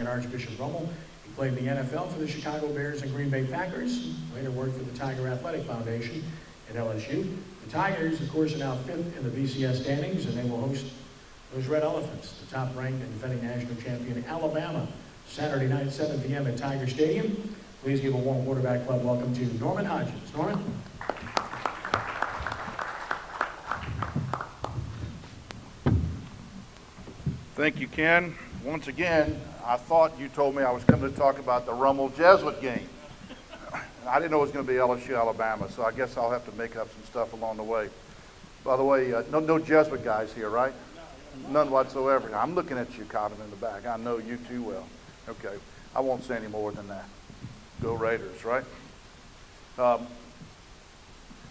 Archbishop Rummel. He played in the NFL for the Chicago Bears and Green Bay Packers. Later worked for the Tiger Athletic Foundation at LSU. The Tigers, of course, are now 5th in the BCS standings, and they will host those Red Elephants, the top-ranked and defending national champion Alabama, Saturday night, 7 p.m. at Tiger Stadium. Please give a warm quarterback club welcome to Norman Hodgins. Norman. Thank you, Ken. Once again, I thought you told me I was coming to talk about the Rummel Jesuit game. I didn't know it was going to be LSU, Alabama, so I guess I'll have to make up some stuff along the way. By the way, no Jesuit guys here, right? None whatsoever. I'm looking at you, Cotton, in the back. I know you too well. Okay, I won't say any more than that. Go Raiders, right?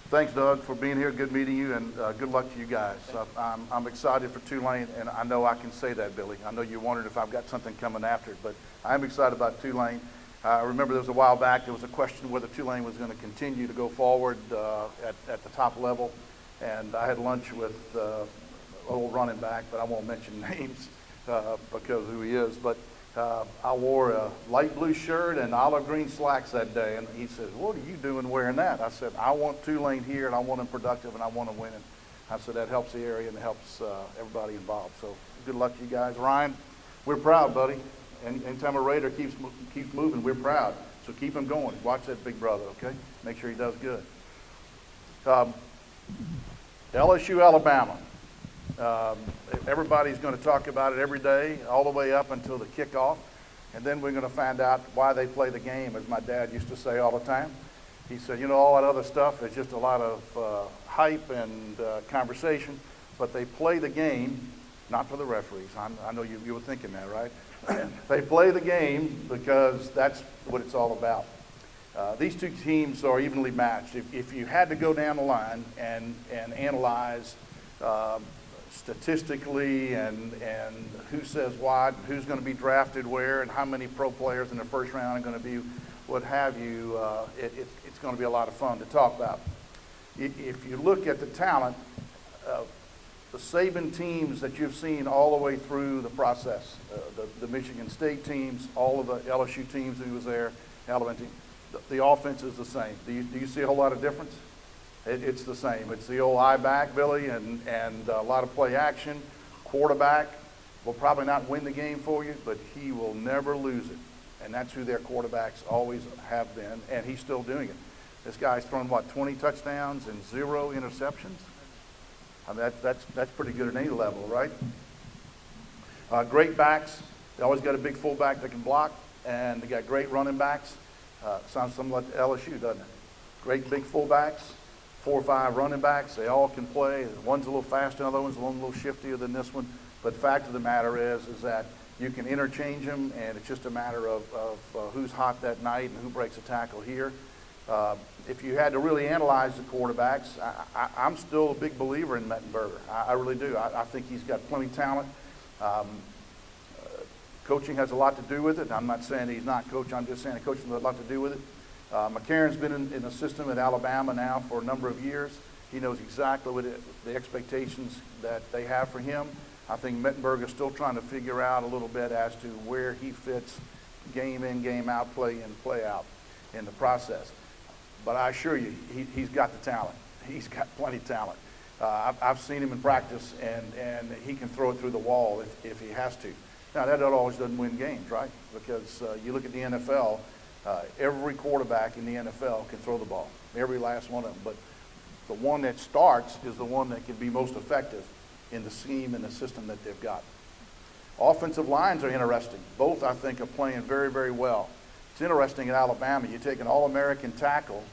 Thanks, Doug, for being here. Good meeting you, and good luck to you guys. I'm excited for Tulane, and I know I can say that, Billy. I know you're wondering if I've got something coming after it, but I'm excited about Tulane. I remember there was a while back, there was a question whether Tulane was going to continue to go forward at the top level, and I had lunch with old running back, but I won't mention names because of who he is, but I wore a light blue shirt and olive green slacks that day, and he says, "What are you doing wearing that?" I said, "I want Tulane here, and I want them productive, and I want them winning." I said, that helps the area and it helps everybody involved. So good luck to you guys. Ryan, we're proud, buddy. Anytime a Raider keeps moving, we're proud. So keep him going. Watch that big brother, okay? Make sure he does good. LSU, Alabama. Everybody's going to talk about it every day, all the way up until the kickoff. And then we're going to find out why they play the game, as my dad used to say all the time. He said, you know, all that other stuff is just a lot of hype and conversation, but they play the game, not for the referees. I know you were thinking that, right? They play the game because that's what it's all about. These two teams are evenly matched. If you had to go down the line and analyze statistically and who says what, who's going to be drafted where, and how many pro players in the first round are going to be what have you, it's going to be a lot of fun to talk about. If you look at the talent, the Saban teams that you've seen all the way through the process, the Michigan State teams, all of the LSU teams who was there, Alabama team, the offense is the same. Do you see a whole lot of difference? It's the same. It's the old eye back, Billy, and a lot of play action. Quarterback will probably not win the game for you, but he will never lose it. And that's who their quarterbacks always have been, and he's still doing it. This guy's thrown, what, 20 touchdowns and 0 interceptions? I mean, that's pretty good at any level, right? Great backs. They always got a big fullback that can block, and they got great running backs. Sounds something like LSU, doesn't it? Great big fullbacks, 4 or 5 running backs. They all can play. One's a little faster, another one's a little shiftier than this one. But the fact of the matter is that you can interchange them, and it's just a matter of who's hot that night and who breaks a tackle here. If you had to really analyze the quarterbacks, I'm still a big believer in Mettenberger. I really do. I think he's got plenty of talent. Coaching has a lot to do with it. I'm not saying he's not coaching. I'm just saying coaching has a lot to do with it. McCarron's been in the system at Alabama now for a number of years. He knows exactly what the expectations that they have for him. I think Mettenberger's still trying to figure out a little bit as to where he fits game in, game out, play in, play out in the process. But I assure you, he's got the talent. He's got plenty of talent. I've seen him in practice, and he can throw it through the wall if he has to. Now, that always doesn't win games, right? Because you look at the NFL, every quarterback in the NFL can throw the ball, every last one of them. But the one that starts is the one that can be most effective in the scheme and the system that they've got. Offensive lines are interesting. Both, I think, are playing very, very well. It's interesting at Alabama, you take an All-American tackle,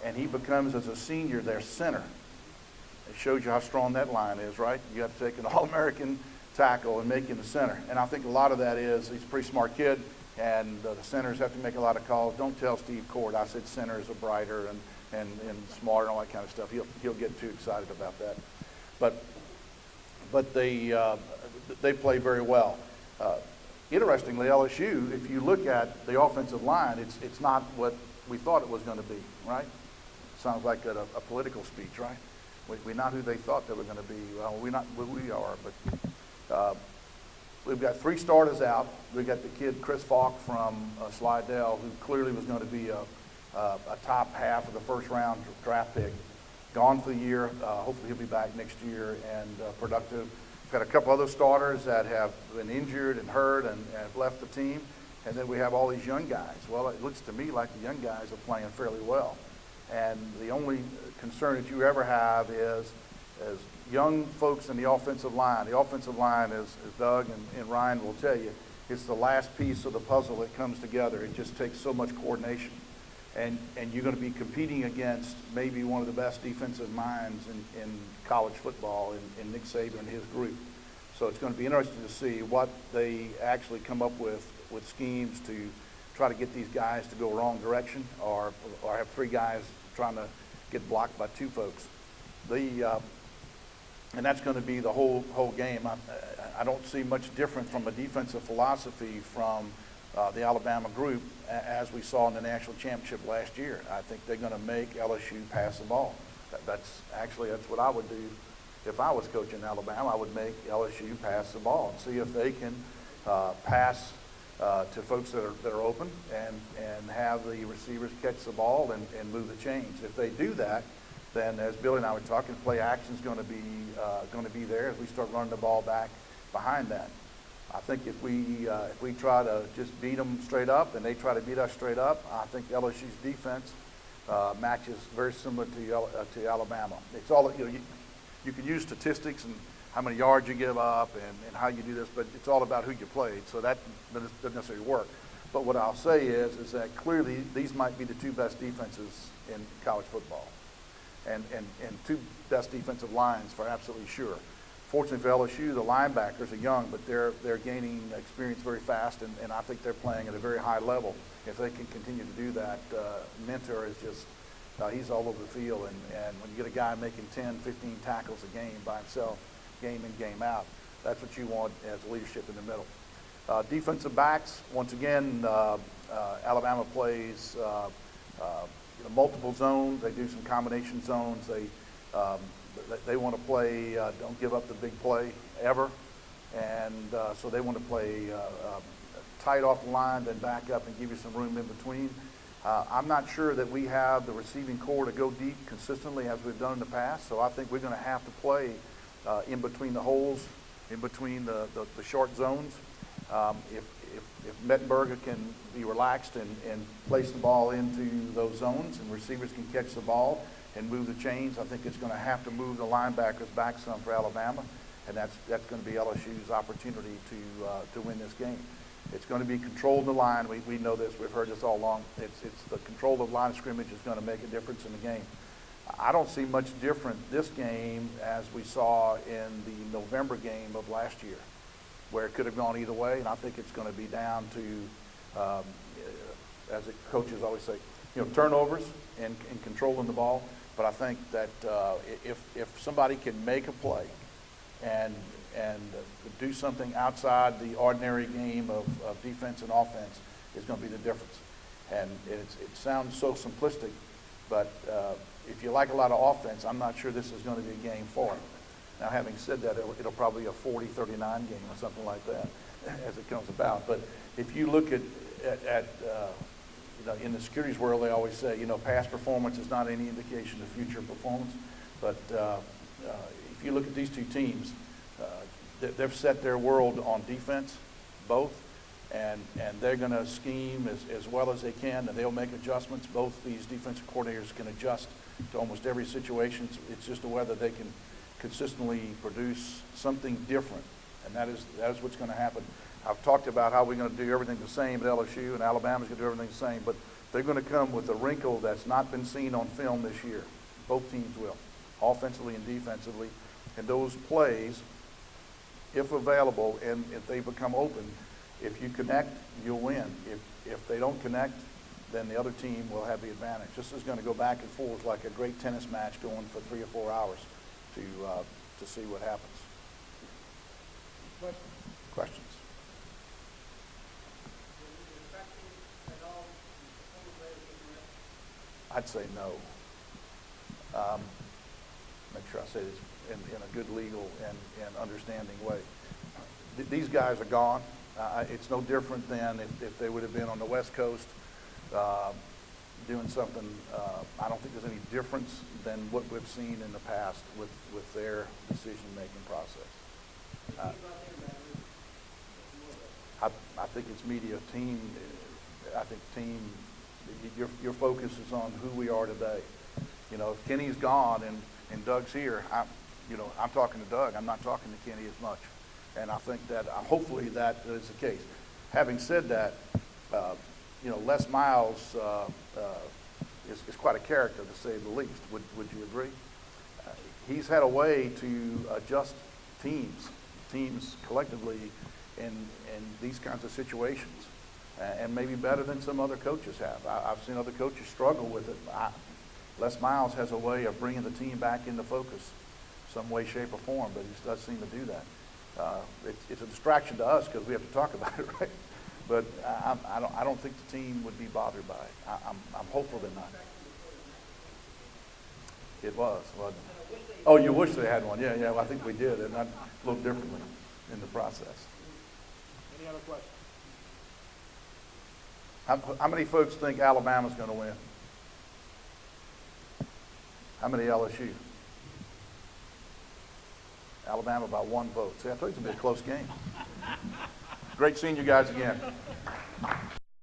and he becomes, as a senior, their center. It shows you how strong that line is, right? You have to take an All-American tackle and make him the center. And I think a lot of that is he's a pretty smart kid, and the centers have to make a lot of calls. Don't tell Steve Cord I said centers are brighter and smarter and all that kind of stuff. He'll get too excited about that. But they play very well. Interestingly, LSU, if you look at the offensive line, it's not what we thought it was going to be, right? Sounds like a political speech, right? We're not who they thought they were going to be. Well, we're not who we are, but we've got 3 starters out. We got the kid Chris Falk from Slidell, who clearly was going to be a top half of the first round draft pick. Gone for the year. Hopefully he'll be back next year and productive. We've got a couple other starters that have been injured and hurt and have left the team. And then we have all these young guys. Well, it looks to me like the young guys are playing fairly well. And the only concern that you ever have is as young folks in the offensive line. The offensive line, as Doug and Ryan will tell you, it's the last piece of the puzzle that comes together. It just takes so much coordination. And you're going to be competing against maybe one of the best defensive minds in college football in Nick Saban and his group. So it's going to be interesting to see what they actually come up with schemes to try to get these guys to go wrong direction, or have 3 guys trying to get blocked by 2 folks. And that's going to be the whole game. I don't see much different from a defensive philosophy from the Alabama group as we saw in the national championship last year. I think they're going to make LSU pass the ball. That's what I would do if I was coaching Alabama. I would make LSU pass the ball and see if they can pass to folks that are open and have the receivers catch the ball and move the chains. If they do that, then as Billy and I were talking, play action is going to be there as we start running the ball back behind that. I think if we try to just beat them straight up and they try to beat us straight up, I think LSU's defense matches very similar to Alabama. It's all, you can use statistics and how many yards you give up and how you do this, but it's all about who you played, so that doesn't necessarily work. But what I'll say is that clearly these might be the 2 best defenses in college football, and 2 best defensive lines for absolutely sure. Fortunately for LSU, the linebackers are young, but they're gaining experience very fast, and I think they're playing at a very high level. If they can continue to do that, Mentor is just, he's all over the field, and when you get a guy making 10, 15 tackles a game by himself, game in, game out, that's what you want as leadership in the middle. Defensive backs, once again, Alabama plays multiple zones. They do some combination zones. They want to play, don't give up the big play ever. And so they want to play tight off the line, then back up and give you some room in between. I'm not sure that we have the receiving core to go deep consistently as we've done in the past. So I think we're going to have to play in between the holes, in between the short zones. If Mettenberger can be relaxed and place the ball into those zones and receivers can catch the ball and move the chains, I think it's going to have to move the linebackers back some for Alabama, and that's going to be LSU's opportunity to win this game. It's going to be control of the line. We know this. We've heard this all along. It's the control of the line of scrimmage is going to make a difference in the game. I don't see much different this game as we saw in the November game of last year, where it could have gone either way, and I think it's going to be down to, as the coaches always say, turnovers and controlling the ball. But I think that if somebody can make a play and do something outside the ordinary game of defense and offense, is going to be the difference. And it sounds so simplistic, but if you like a lot of offense, I'm not sure this is going to be a game for it. Now, having said that, it'll probably be a 40-39 game or something like that as it comes about. But if you look at in the securities world, they always say, past performance is not any indication of future performance. But if you look at these 2 teams, they've set their world on defense, both, and they're going to scheme as well as they can, and they'll make adjustments. Both these defensive coordinators can adjust to almost every situation. It's just whether they can consistently produce something different, and that is what's going to happen. I've talked about how we're going to do everything the same at LSU, and Alabama's going to do everything the same, but they're going to come with a wrinkle that's not been seen on film this year. Both teams will, offensively and defensively. And those plays, if available and if they become open, if you connect, you'll win. If they don't connect, then the other team will have the advantage. This is going to go back and forth like a great tennis match going for 3 or 4 hours to see what happens. Questions? I'd say no. Make sure I say this in a good legal and understanding way. these guys are gone. It's no different than if they would have been on the West Coast doing something. I don't think there's any difference than what we've seen in the past with their decision-making process. I think it's media team. I think team. Your focus is on who we are today. You know, if Kenny's gone and Doug's here, I'm talking to Doug. I'm not talking to Kenny as much. And I think that hopefully that is the case. Having said that, Les Miles is quite a character, to say the least. Would you agree? He's had a way to adjust teams collectively in these kinds of situations, and maybe better than some other coaches have. I've seen other coaches struggle with it. Les Miles has a way of bringing the team back into focus, some way, shape, or form, but he does seem to do that. It's a distraction to us because we have to talk about it, right? But I don't think the team would be bothered by it. I'm hopeful they're not. It was, wasn't it? Oh, you wish they had one. Yeah, well, I think we did, and not a little differently in the process. Any other questions? How many folks think Alabama's going to win? How many LSU? Alabama by 1 vote. See, I thought it was going to be a close game. Great seeing you guys again.